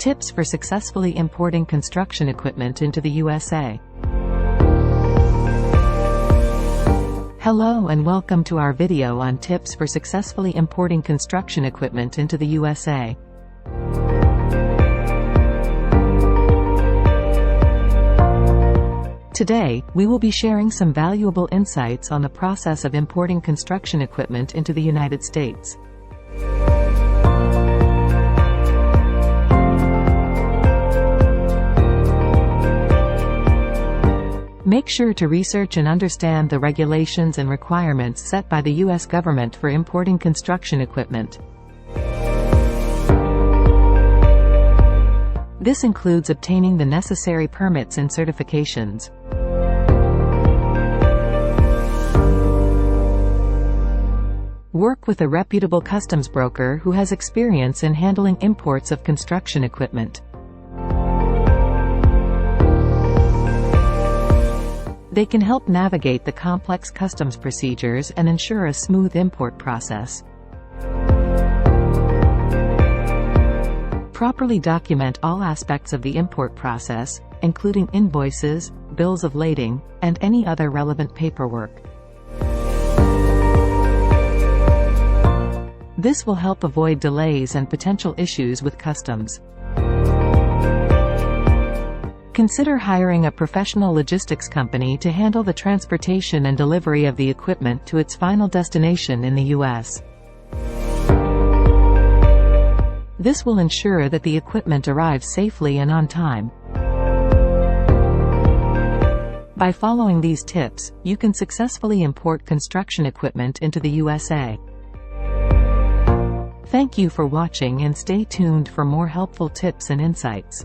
Tips for successfully importing construction equipment into the USA. Hello and welcome to our video on tips for successfully importing construction equipment into the USA. Today, we will be sharing some valuable insights on the process of importing construction equipment into the United States. Make sure to research and understand the regulations and requirements set by the U.S. government for importing construction equipment. This includes obtaining the necessary permits and certifications. Work with a reputable customs broker who has experience in handling imports of construction equipment. They can help navigate the complex customs procedures and ensure a smooth import process. Properly document all aspects of the import process, including invoices, bills of lading, and any other relevant paperwork. This will help avoid delays and potential issues with customs. Consider hiring a professional logistics company to handle the transportation and delivery of the equipment to its final destination in the U.S. This will ensure that the equipment arrives safely and on time. By following these tips, you can successfully import construction equipment into the USA. Thank you for watching and stay tuned for more helpful tips and insights.